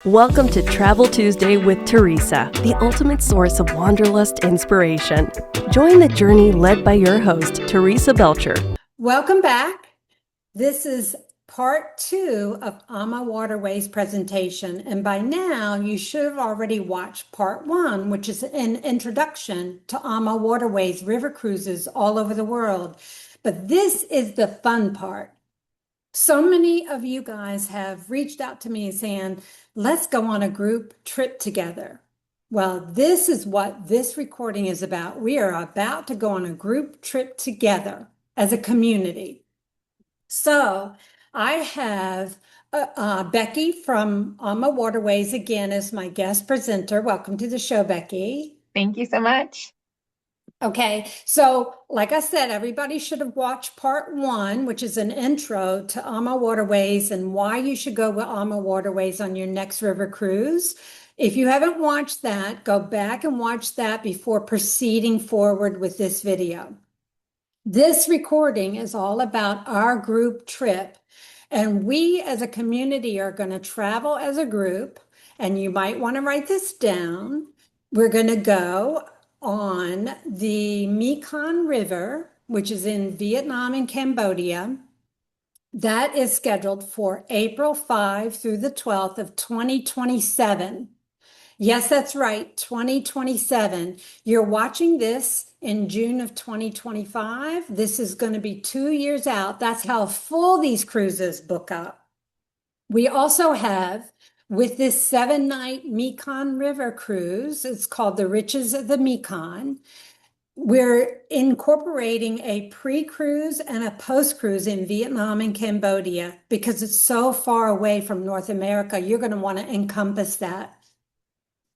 Welcome to Travel Tuesday with Teresa, the ultimate source of wanderlust inspiration. Join the journey led by your host, Teresa Belcher. Welcome back. This is part 2 of AmaWaterways presentation. And by now, you should have already watched part 1, which is an introduction to AmaWaterways river cruises all over the world. But this is the fun part. So many of you guys have reached out to me saying, let's go on a group trip together. Well, this is what this recording is about. We are about to go on a group trip together as a community. So I have Becky from AmaWaterways again as my guest presenter. Welcome to the show, Becky. Thank you so much. Okay, so like I said, everybody should have watched part 1, which is an intro to AmaWaterways and why you should go with AmaWaterways on your next river cruise. If you haven't watched that, go back and watch that before proceeding forward with this video. This recording is all about our group trip, and we as a community are going to travel as a group, and you might want to write this down. We're going to go on the Mekong River, which is in Vietnam and Cambodia. That is scheduled for April 5 through the 12th of 2027. Yes, that's right, 2027. You're watching this in June of 2025. This is going to be 2 years out. That's how full these cruises book up. We also have, with this 7-night Mekong River cruise, it's called the Richest of the Mekong. We're incorporating a pre-cruise and a post-cruise in Vietnam and Cambodia because it's so far away from North America. You're going to want to encompass that.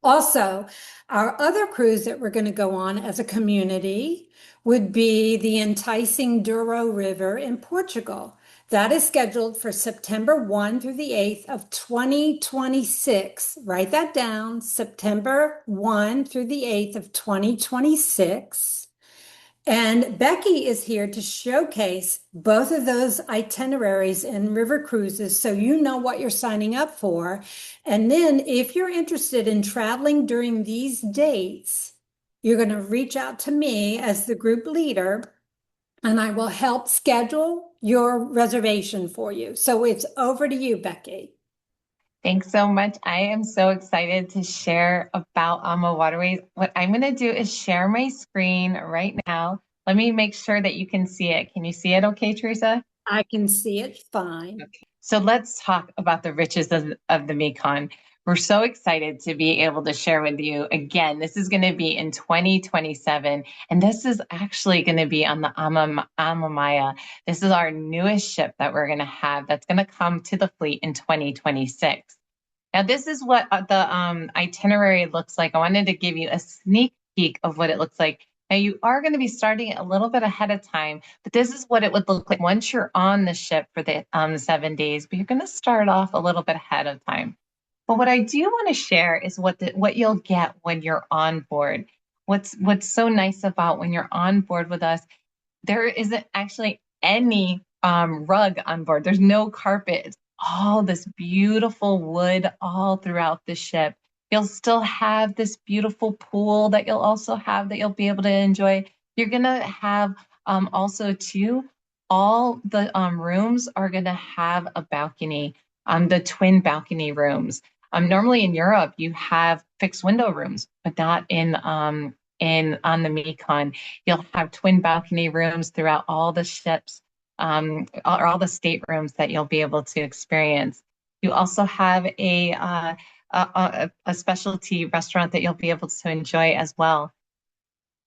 Also, our other cruise that we're going to go on as a community would be the Enticing Douro River in Portugal. That is scheduled for September 1 through the 8th of 2026. Write that down, September 1 through the 8th of 2026. And Becky is here to showcase both of those itineraries and river cruises so you know what you're signing up for. And then if you're interested in traveling during these dates, you're going to reach out to me as the group leader, and I will help schedule your reservation for you. So it's over to you, Becky. Thanks so much. I am so excited to share about AmaWaterways. What I'm going to do is share my screen right now. Let me make sure that you can see it. Can you see it okay, Teresa? I can see it fine. Okay. So let's talk about the riches of the Mekong. We're so excited to be able to share with you. Again, this is going to be in 2027, and this is actually going to be on the AmaMaya. This is our newest ship that we're going to have that's going to come to the fleet in 2026. Now, this is what the itinerary looks like. I wanted to give you a sneak peek of what it looks like. Now, you are going to be starting a little bit ahead of time, but this is what it would look like once you're on the ship for the 7 days, but you're going to start off a little bit ahead of time. But what I do want to share is what you'll get when you're on board. What's so nice about when you're on board with us, there isn't actually any rug on board. There's no carpet. It's all this beautiful wood all throughout the ship. You'll still have this beautiful pool that you'll also have that you'll be able to enjoy. You're going to have also too, all the rooms are going to have a balcony, the twin balcony rooms. Normally in Europe, you have fixed window rooms, but not on the Mekong. You'll have twin balcony rooms throughout all the ships, or all the staterooms that you'll be able to experience. You also have a specialty restaurant that you'll be able to enjoy as well.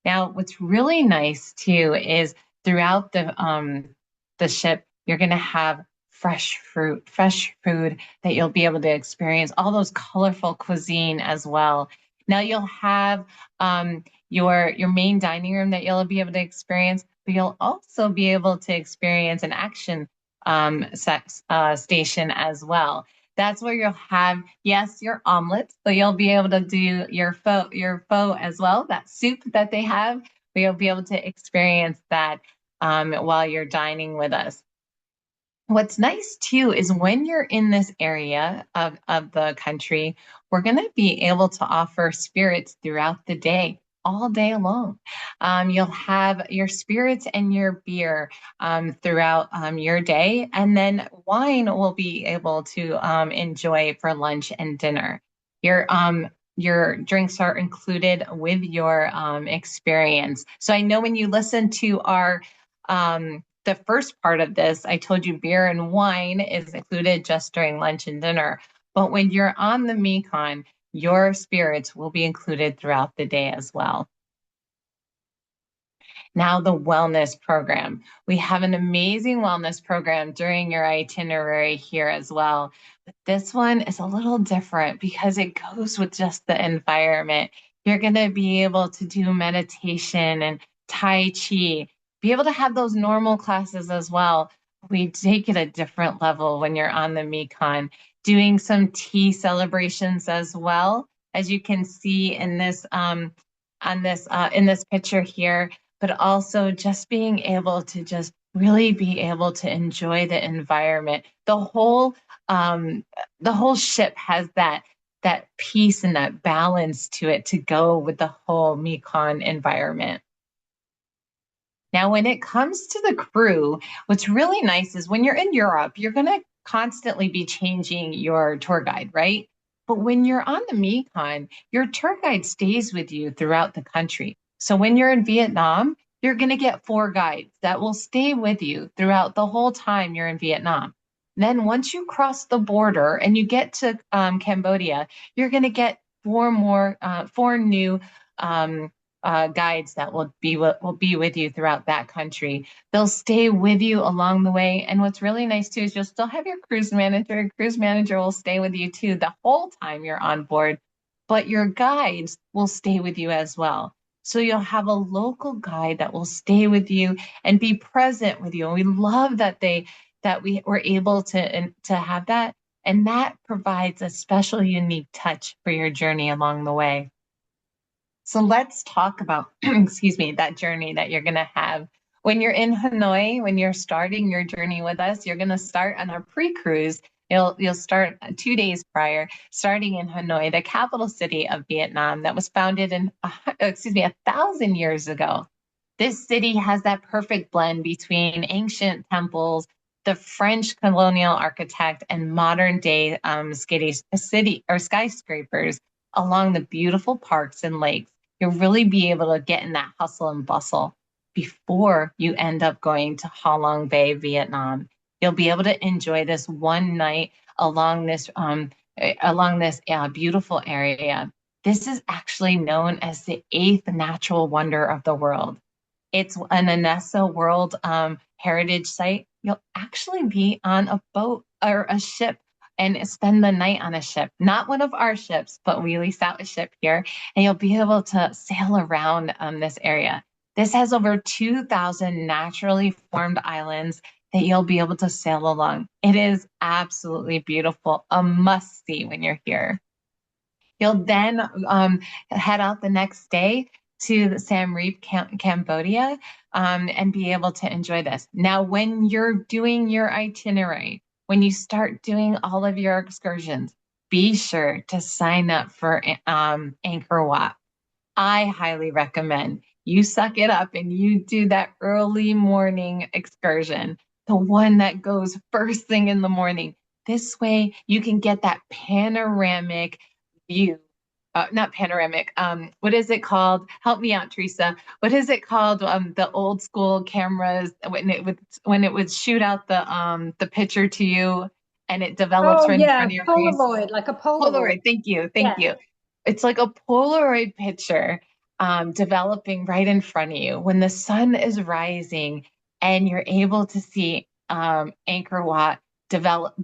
Now, what's really nice too is throughout the ship, you're going to have fresh food that you'll be able to experience, all those colorful cuisine as well. Now you'll have your main dining room that you'll be able to experience, but you'll also be able to experience an action station as well. That's where you'll have, yes, your omelets, but you'll be able to do your pho as well, that soup that they have, but you'll be able to experience that while you're dining with us. What's nice too is when you're in this area of the country, we're going to be able to offer spirits throughout the day, all day long. You'll have your spirits and your beer throughout your day, and then wine will be able to enjoy for lunch and dinner. Your drinks are included with your experience. So I know when you listen to our the first part of this, I told you beer and wine is included just during lunch and dinner. But when you're on the Mekong, your spirits will be included throughout the day as well. Now, the wellness program. We have an amazing wellness program during your itinerary here as well. But this one is a little different because it goes with just the environment. You're going to be able to do meditation and Tai Chi, be able to have those normal classes as well. We take it a different level when you're on the Mekong, doing some tea celebrations as well, as you can see in this in this picture here, but also just being able to just really be able to enjoy the environment. The whole ship has that peace and that balance to it to go with the whole Mekong environment. Now, when it comes to the crew, what's really nice is when you're in Europe, you're going to constantly be changing your tour guide, right? But when you're on the Mekong, your tour guide stays with you throughout the country. So when you're in Vietnam, you're going to get 4 guides that will stay with you throughout the whole time you're in Vietnam. Then once you cross the border and you get to Cambodia, you're going to get 4 new guides that will be with you throughout that country. They'll stay with you along the way. And what's really nice too is you'll still have your cruise manager. Your cruise manager will stay with you too the whole time you're on board, but your guides will stay with you as well. So you'll have a local guide that will stay with you and be present with you. And we love that we were able to have that. And that provides a special, unique touch for your journey along the way. So let's talk about, excuse me, that journey that you're going to have. When you're in Hanoi, when you're starting your journey with us, you're going to start on our pre-cruise. You'll start 2 days prior, starting in Hanoi, the capital city of Vietnam that was founded in, 1,000 years ago. This city has that perfect blend between ancient temples, the French colonial architect, and modern day city or skyscrapers along the beautiful parks and lakes. You'll really be able to get in that hustle and bustle before you end up going to Ha Long Bay, Vietnam. You'll be able to enjoy this one night along this beautiful area. This is actually known as the 8th natural wonder of the world. It's an UNESCO World Heritage Site. You'll actually be on a boat or a ship and spend the night on a ship, not one of our ships, but we lease out a ship here, and you'll be able to sail around this area. This has over 2,000 naturally formed islands that you'll be able to sail along. It is absolutely beautiful, a must see when you're here. You'll then head out the next day to Siem Reap, Cambodia, and be able to enjoy this. Now, when you're doing your itinerary, when you start doing all of your excursions, be sure to sign up for Angkor Wat. I highly recommend you suck it up and you do that early morning excursion, the one that goes first thing in the morning. This way you can get that panoramic view. Not panoramic. What is it called? Help me out, Teresa. What is it called? The old school cameras when it would shoot out the picture to you and it develops Oh right in yeah, front of your face. Polaroid, like a Polaroid. Polaroid. Thank you. Thank Yeah. you. It's like a Polaroid picture developing right in front of you when the sun is rising and you're able to see Angkor Wat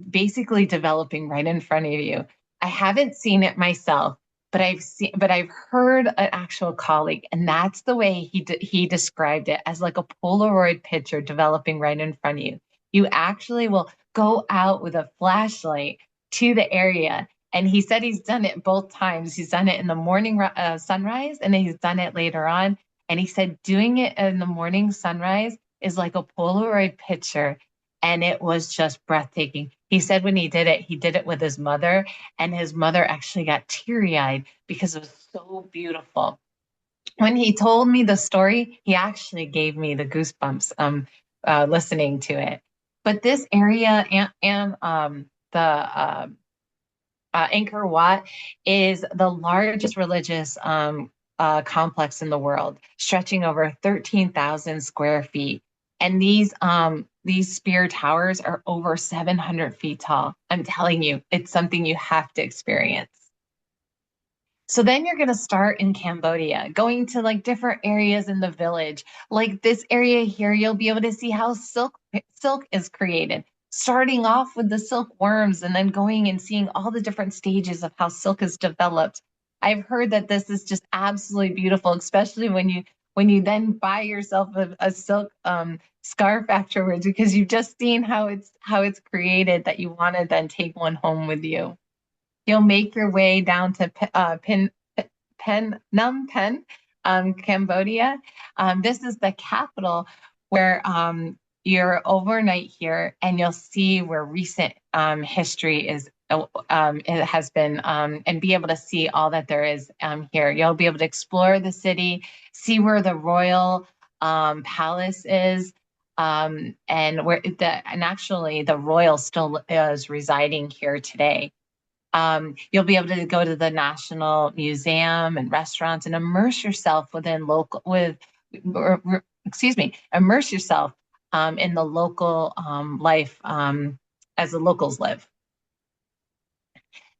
basically developing right in front of you. I haven't seen it myself, but I've heard an actual colleague, and that's the way he described it, as like a Polaroid picture developing right in front of you. You actually will go out with a flashlight to the area. And he said he's done it both times. He's done it in the morning sunrise, and then he's done it later on. And he said doing it in the morning sunrise is like a Polaroid picture. and it was just breathtaking. He said when he did it with his mother, and his mother actually got teary-eyed because it was so beautiful. When he told me the story, he actually gave me the goosebumps listening to it. But this area and the Angkor Wat is the largest religious complex in the world, stretching over 13,000 square feet. And these spear towers are over 700 feet tall. I'm telling you, it's something you have to experience. So then you're going to start in Cambodia, going to like different areas in the village. Like this area here, you'll be able to see how silk is created, starting off with the silkworms and then going and seeing all the different stages of how silk is developed. I've heard that this is just absolutely beautiful, especially when you then buy yourself a silk scarf afterwards, because you've just seen how it's created, that you want to then take one home with you. You'll make your way down to Phnom Penh, Cambodia. This is the capital where you're overnight here, and you'll see where recent history is. It has been, and be able to see all that there is here. You'll be able to explore the city, see where the royal palace is, and actually the royal still is residing here today. You'll be able to go to the National Museum and restaurants and immerse yourself immerse yourself in the local life as the locals live.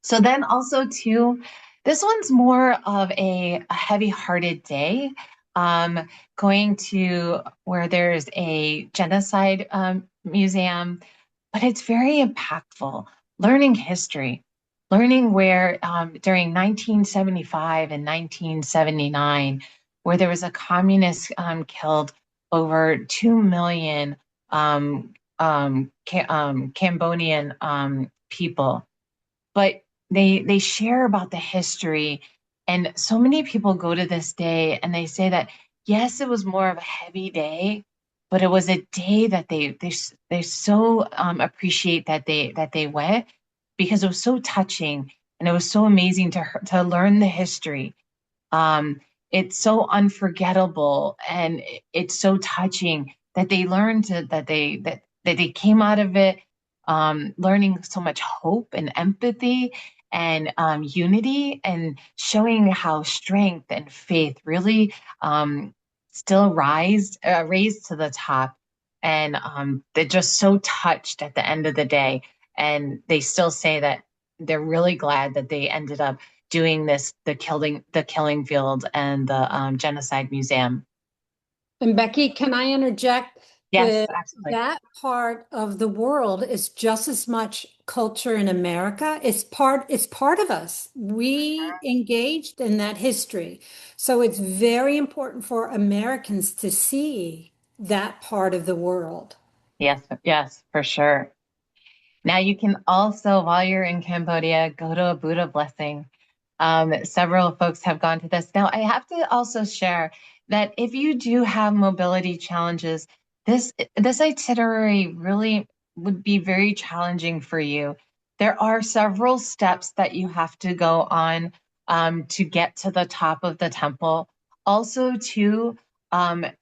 So then also too, this one's more of a heavy-hearted day, going to where there's a genocide museum, but it's very impactful, learning history. Learning where during 1975 and 1979, where there was a communist killed over 2 million Cambodian people. But they share about the history, and so many people go to this day and they say that yes, it was more of a heavy day, but it was a day that they so appreciate that they went, because it was so touching and it was so amazing to learn the history. It's so unforgettable, and it's so touching that they learned that they came out of it learning so much hope and empathy and unity, and showing how strength and faith really still raised to the top. And they're just so touched at the end of the day. And they still say that they're really glad that they ended up doing the killing field and the genocide museum. And Becky, can I interject? Yes, absolutely. That part of the world is just as much culture in America. It's part of us. We engaged in that history. So it's very important for Americans to see that part of the world. Yes, for sure. Now you can also, while you're in Cambodia, go to a Buddha blessing. Several folks have gone to this. Now I have to also share that if you do have mobility challenges, this itinerary really would be very challenging for you. There are several steps that you have to go on to get to the top of the temple. Also, too,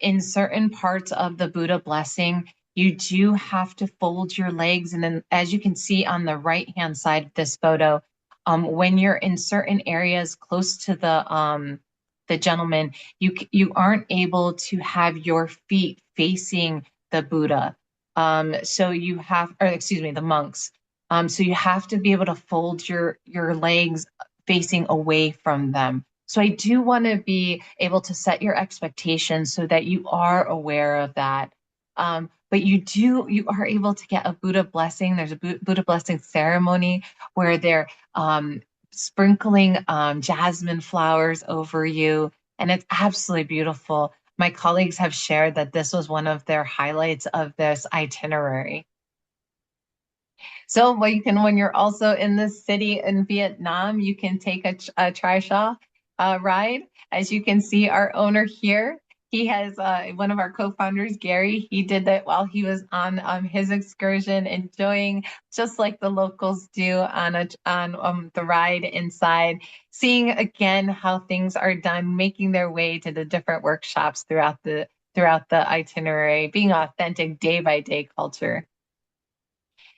in certain parts of the Buddha blessing, you do have to fold your legs. And then, as you can see on the right-hand side of this photo, when you're in certain areas close to the gentleman, you aren't able to have your feet facing the Buddha. So you have, or excuse me, the monks. So you have to be able to fold your legs facing away from them. So I do want to be able to set your expectations so that you are aware of that. But you are able to get a Buddha blessing. There's a Buddha blessing ceremony where they're sprinkling jasmine flowers over you, and it's absolutely beautiful. My colleagues have shared that this was one of their highlights of this itinerary. So when you're also in this city in Vietnam, you can take a trishaw ride. As you can see, our owner here He has one of our co-founders, Gary. He did that while he was on his excursion, enjoying just like the locals do on the ride inside, seeing again how things are done, making their way to the different workshops throughout the itinerary, being authentic day by day culture.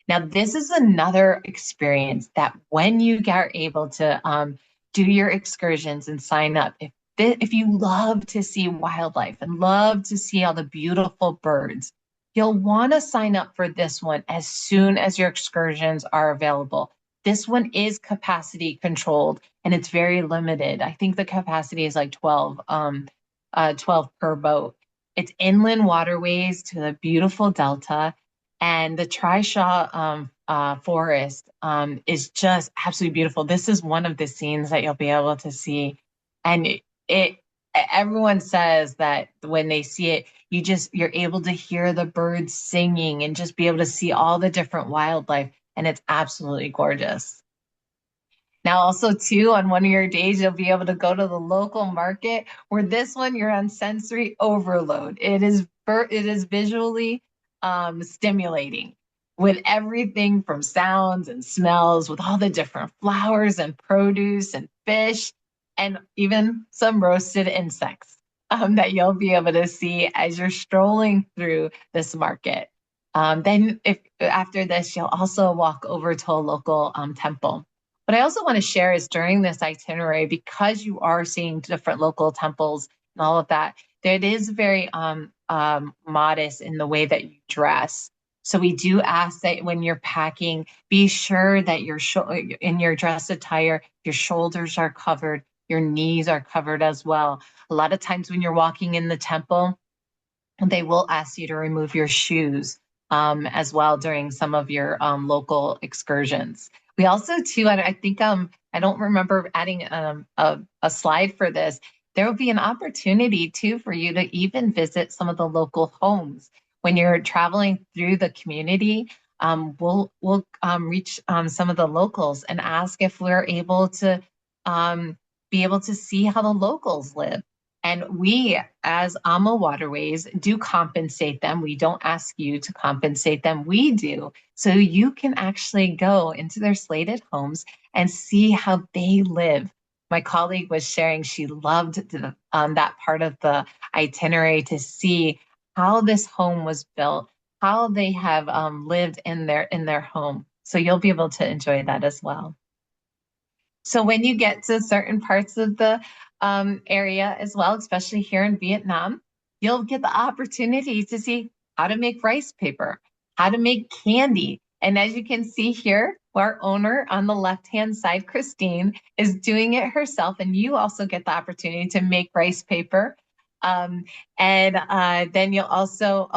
Now, this is another experience that when you are able to do your excursions and sign up, if you love to see wildlife and love to see all the beautiful birds, you'll want to sign up for this one as soon as your excursions are available. This one is capacity controlled and it's very limited. I think the capacity is like 12 per boat. It's inland waterways to the beautiful delta. And the Trishaw forest is just absolutely beautiful. This is one of the scenes that you'll be able to see. And everyone says that when they see it, you're able to hear the birds singing and just be able to see all the different wildlife. And it's absolutely gorgeous. Now, also, too, on one of your days, you'll be able to go to the local market where this one you're on sensory overload. It is visually stimulating with everything from sounds and smells, with all the different flowers and produce and fish, and even some roasted insects that you'll be able to see as you're strolling through this market. Then if after this, you'll also walk over to a local temple. What I also want to share is during this itinerary, because you are seeing different local temples and all of that, it is very modest in the way that you dress. So we do ask that when you're packing, be sure that in your dress attire, your shoulders are covered, your knees are covered as well. A lot of times when you're walking in the temple, they will ask you to remove your shoes as well during some of your local excursions. We also, too, I think I don't remember adding a slide for this. There will be an opportunity, too, for you to even visit some of the local homes. When you're traveling through the community, we'll reach some of the locals and ask if we're able to be able to see how the locals live. And we, as AmaWaterways, do compensate them. We don't ask you to compensate them. We do. So you can actually go into their slated homes and see how they live. My colleague was sharing she loved that part of the itinerary to see how this home was built, how they have lived in their home. So you'll be able to enjoy that as well. So when you get to certain parts of the area as well, especially here in Vietnam, you'll get the opportunity to see how to make rice paper, how to make candy. And as you can see here, our owner on the left-hand side, Christine, is doing it herself. And you also get the opportunity to make rice paper. And then you'll also,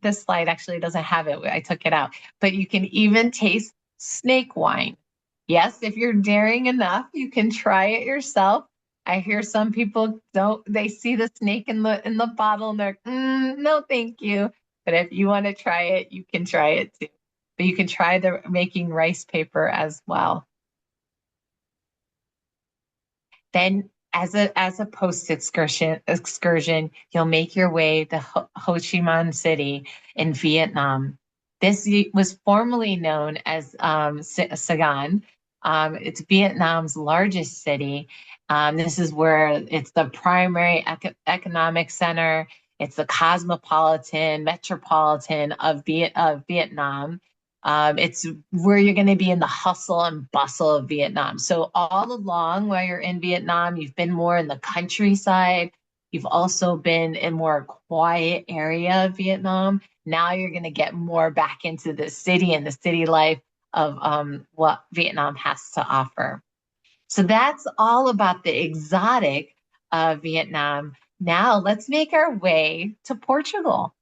this slide actually doesn't have it. I took it out. But you can even taste snake wine. Yes, if you're daring enough, you can try it yourself. I hear some people they see the snake in the bottle and they're, no, thank you. But if you want to try it, you can try it too. But you can try making rice paper as well. Then as a post excursion, you'll make your way to Ho Chi Minh City in Vietnam. This was formerly known as Saigon. It's Vietnam's largest city. This is where it's the primary economic center. It's the cosmopolitan, metropolitan of Vietnam. It's where you're going to be in the hustle and bustle of Vietnam. So all along while you're in Vietnam, you've been more in the countryside. You've also been in more quiet area of Vietnam. Now you're going to get more back into the city and the city life of what Vietnam has to offer. So that's all about the exotic of Vietnam. Now let's make our way to Portugal.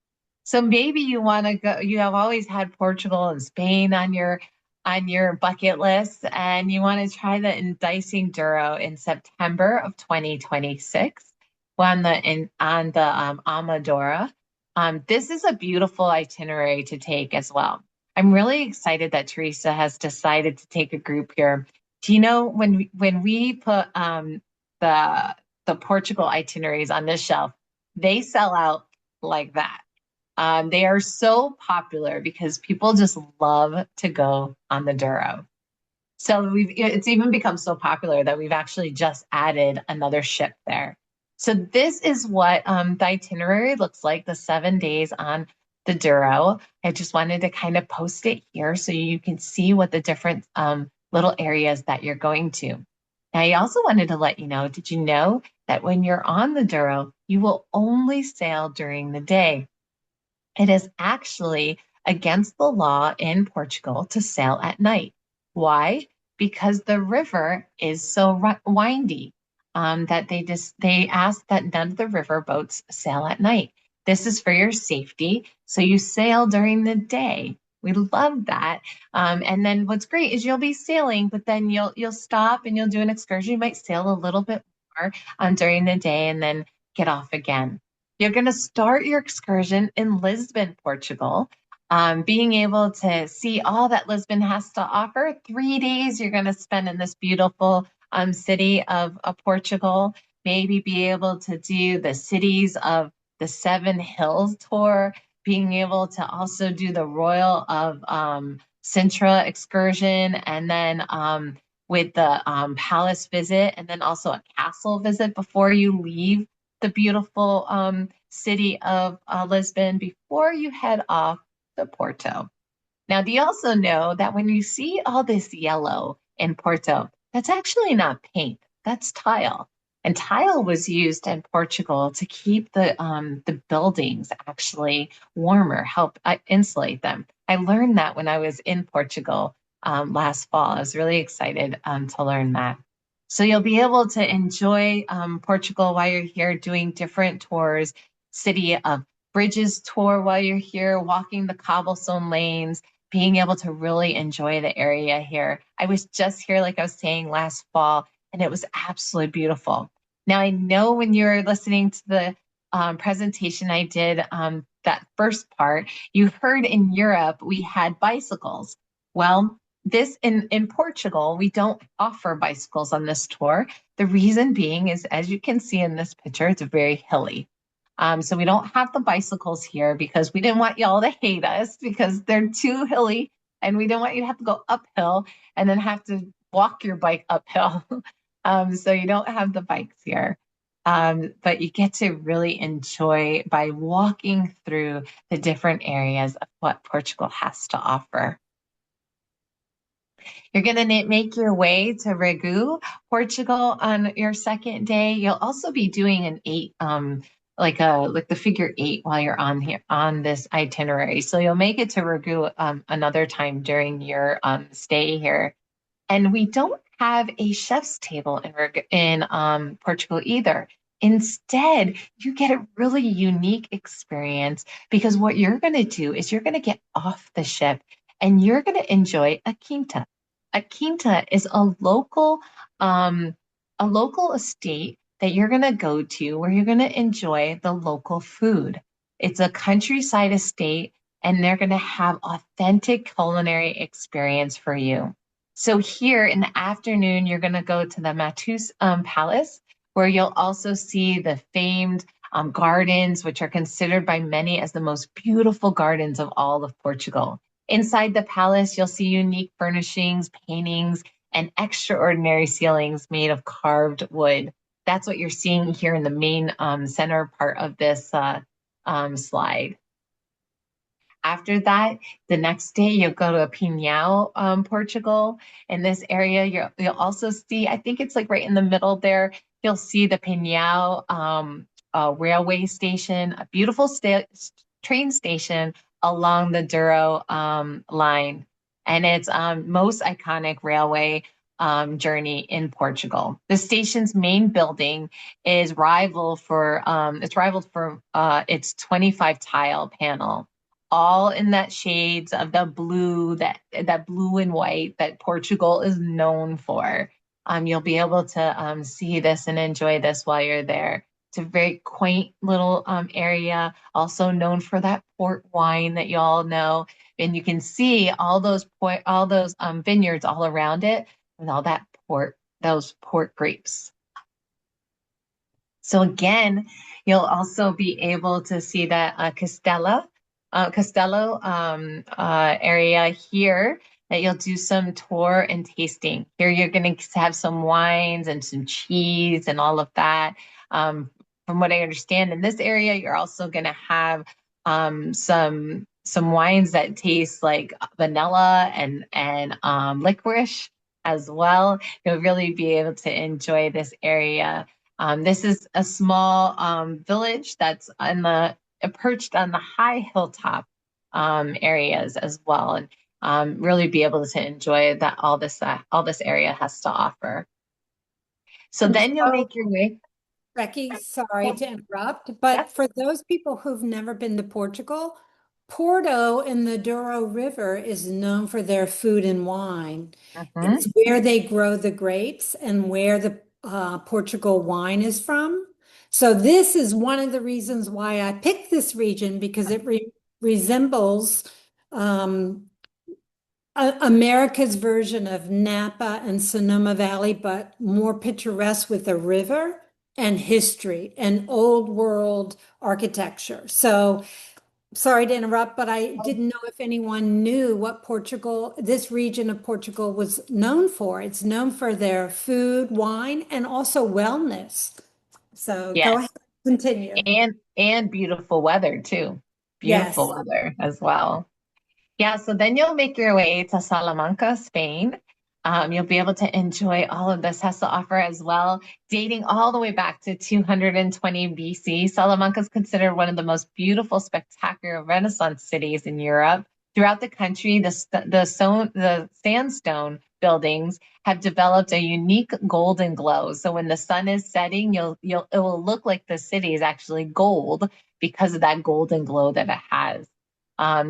So maybe you want to go, you have always had Portugal and Spain on your bucket list, and you want to try the Enticing Douro in September of 2026 on the AmaDouro. This is a beautiful itinerary to take as well. I'm really excited that Teresa has decided to take a group here. Do you know when we put the Portugal itineraries on this shelf, they sell out like that. They are so popular because people just love to go on the Douro. So it's even become so popular that we've actually just added another ship there. So this is what the itinerary looks like, the 7 days on the Douro. I just wanted to kind of post it here so you can see what the different little areas that you're going to. Now, I also wanted to let you know, did you know that when you're on the Douro, you will only sail during the day? It is actually against the law in Portugal to sail at night. Why? Because the river is so windy that they ask that none of the river boats sail at night. This is for your safety, so you sail during the day. We love that. And then what's great is you'll be sailing, but then you'll stop and you'll do an excursion. You might sail a little bit more during the day and then get off again. You're going to start your excursion in Lisbon, Portugal. Being able to see all that Lisbon has to offer. 3 days you're going to spend in this beautiful city of Portugal. Maybe be able to do the cities of the Seven Hills tour. Being able to also do the Royal of Sintra excursion, and then with the palace visit, and then also a castle visit before you leave the beautiful city of Lisbon before you head off to Porto. Now, do you also know that when you see all this yellow in Porto, that's actually not paint, that's tile. And tile was used in Portugal to keep the buildings actually warmer, help insulate them. I learned that when I was in Portugal last fall. I was really excited to learn that. So you'll be able to enjoy Portugal while you're here doing different tours, City of Bridges tour while you're here, walking the cobblestone lanes, being able to really enjoy the area here. I was just here, like I was saying, last fall, and it was absolutely beautiful. Now, I know when you're listening to the presentation I did, that first part, you heard in Europe we had bicycles. Well, this in Portugal, we don't offer bicycles on this tour. The reason being is, as you can see in this picture, it's very hilly. So we don't have the bicycles here because we didn't want y'all to hate us because they're too hilly, and we didn't want you to have to go uphill and then have to walk your bike uphill. So you don't have the bikes here. But you get to really enjoy by walking through the different areas of what Portugal has to offer. You're going to make your way to Regu, Portugal on your second day. You'll also be doing an 8, like the figure 8 while you're on here on this itinerary. So you'll make it to Regu another time during your stay here. And we don't have a chef's table in Portugal either. Instead, you get a really unique experience because what you're going to do is you're going to get off the ship and you're going to enjoy a quinta. A quinta is a local estate that you're going to go to where you're going to enjoy the local food. It's a countryside estate, and they're going to have authentic culinary experience for you. So here in the afternoon, you're going to go to the Matus Palace, where you'll also see the famed gardens, which are considered by many as the most beautiful gardens of all of Portugal. Inside the palace, you'll see unique furnishings, paintings, and extraordinary ceilings made of carved wood. That's what you're seeing here in the main center part of this slide. After that, the next day you'll go to Pinhão, Portugal. In this area, you'll also see, I think it's like right in the middle there, you'll see the Pinhão railway station, a beautiful train station along the Douro line. And it's most iconic railway journey in Portugal. The station's main building is rivaled for its 25 tile panel, all in that shades of the blue, that blue and white that Portugal is known for. You'll be able to see this and enjoy this while you're there. It's a very quaint little area, also known for that port wine that you all know. And you can see all those vineyards all around it with all those port grapes. So again, you'll also be able to see that Castello area here that you'll do some tour and tasting. Here you're going to have some wines and some cheese and all of that. From what I understand, in this area, you're also going to have some wines that taste like vanilla and licorice as well. You'll really be able to enjoy this area. This is a small village that's perched on the high hilltop areas as well, and really be able to enjoy that all this area has to offer. So then you'll make your way. Becky, sorry Yeah. to interrupt, Yeah. but for those people who've never been to Portugal, Porto in the Douro River is known for their food and wine. Mhm. It's where they grow the grapes and where the Portugal wine is from. So this is one of the reasons why I picked this region because it resembles um, America's version of Napa and Sonoma Valley, but more picturesque with a river and history and old world architecture. So sorry to interrupt, but I didn't know if anyone knew what Portugal, this region of Portugal was known for. It's known for their food, wine, and also wellness. So go ahead, Yes, continue. and beautiful weather too. Beautiful Yes. weather as well. Yeah, so then you'll make your way to Salamanca, Spain. You'll be able to enjoy all of this has to offer as well. Dating all the way back to 220 BC, Salamanca is considered one of the most beautiful, spectacular Renaissance cities in Europe. Throughout the country, the sandstone buildings have developed a unique golden glow. So when the sun is setting, it will look like the city is actually gold because of that golden glow that it has.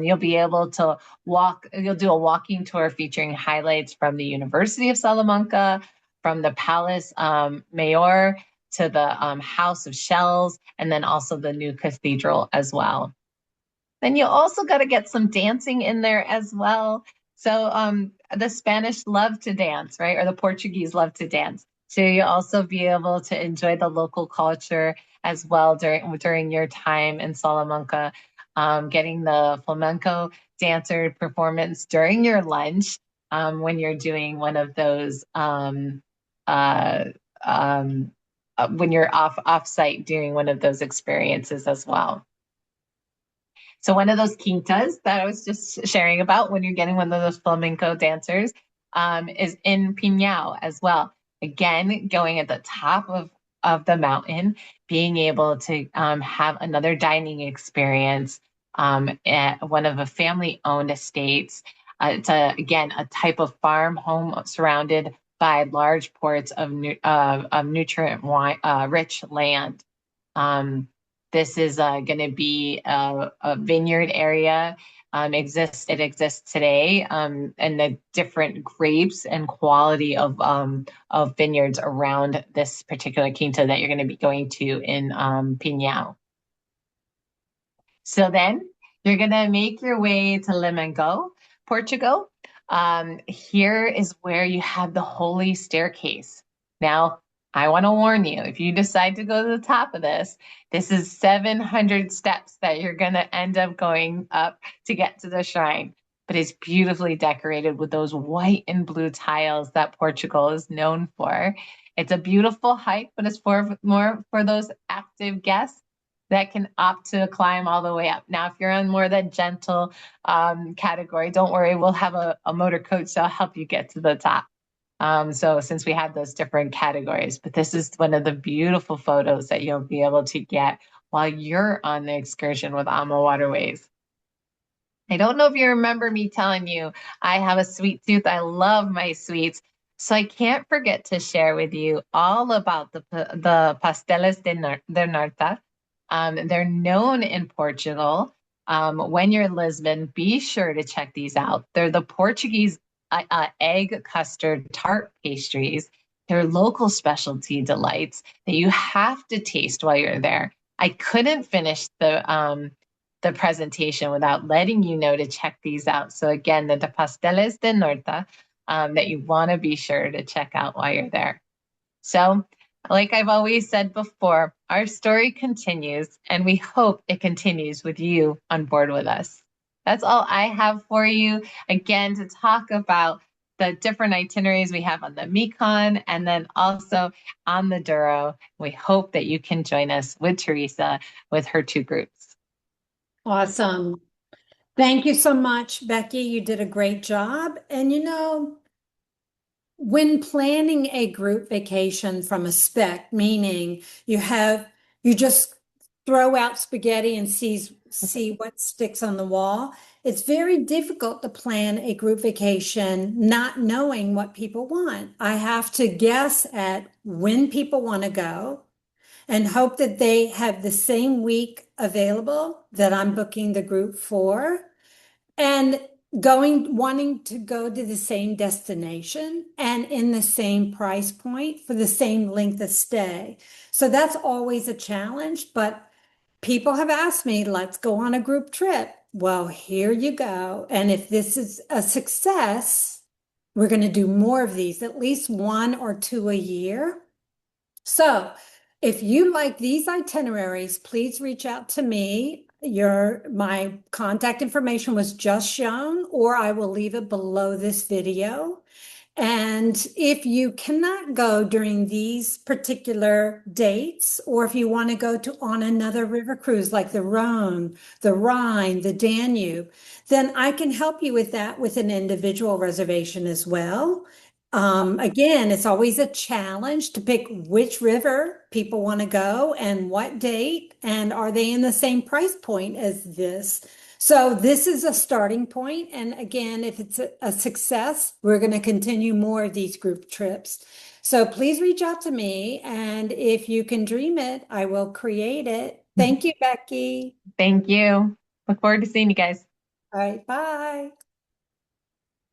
You'll be able to you'll do a walking tour featuring highlights from the University of Salamanca, from the Palace Mayor to the House of Shells, and then also the new cathedral as well. Then you also got to get some dancing in there as well. So the Spanish love to dance, right? Or the Portuguese love to dance. So you also be able to enjoy the local culture as well during your time in Salamanca, getting the flamenco dancer performance during your lunch when you're doing one of those uh, um, when you're off site doing one of those experiences as well. So one of those quintas that I was just sharing about when you're getting one of those flamenco dancers is in Pinhao as well. Again, going at the top of the mountain, being able to have another dining experience at one of a family-owned estates. Again, a type of farm home surrounded by large ports of nutrient rich land. Um, this is going to be a vineyard area. It exists today, and the different grapes and quality of vineyards around this particular quinta that you're going to be going to in Pinhao. So then you're going to make your way to Limongo, Portugal. Here is where you have the Holy Staircase. Now, I want to warn you, if you decide to go to the top of this is 700 steps that you're going to end up going up to get to the shrine. But it's beautifully decorated with those white and blue tiles that Portugal is known for. It's a beautiful hike, but it's more for those active guests that can opt to climb all the way up. Now, if you're on more of that gentle category, don't worry, we'll have a motor coach that'll help you get to the top. So since we have those different categories, but this is one of the beautiful photos that you'll be able to get while you're on the excursion with AmaWaterways. I don't know if you remember me telling you I have a sweet tooth. I love my sweets. So I can't forget to share with you all about the pasteles de nata. They're known in Portugal. When you're in Lisbon, be sure to check these out. They're the Portuguese egg custard tart pastries. They're local specialty delights that you have to taste while you're there. I couldn't finish the presentation without letting you know to check these out. So again, the pasteles de nata that you want to be sure to check out while you're there. So, like I've always said before, Our story continues, and we hope it continues with you on board with us. That's all I have for you. Again, to talk about the different itineraries we have on the Mekong and then also on the Douro. We hope that you can join us with Teresa with her two groups. Awesome. Thank you so much, Becky. You did a great job. And when planning a group vacation from a spec, meaning you just throw out spaghetti and see what sticks on the wall, it's very difficult to plan a group vacation not knowing what people want. I have to guess at when people want to go and hope that they have the same week available that I'm booking the group for, and wanting to go to the same destination and in the same price point for the same length of stay. So that's always a challenge, but people have asked me, let's go on a group trip. Well, here you go. And if this is a success, we're going to do more of these, at least 1 or 2 a year. So if you like these itineraries, please reach out to me. My contact information was just shown, or I will leave it below this video. And if you cannot go during these particular dates, or if you want to go on another river cruise like the Rhone, the Rhine, the Danube, then I can help you with that with an individual reservation as well. Again, it's always a challenge to pick which river people want to go and what date, and are they in the same price point as this? So this is a starting point. And again, if it's a success, we're going to continue more of these group trips. So please reach out to me. And if you can dream it, I will create it. Thank you, Becky. Thank you. Look forward to seeing you guys. All right, bye.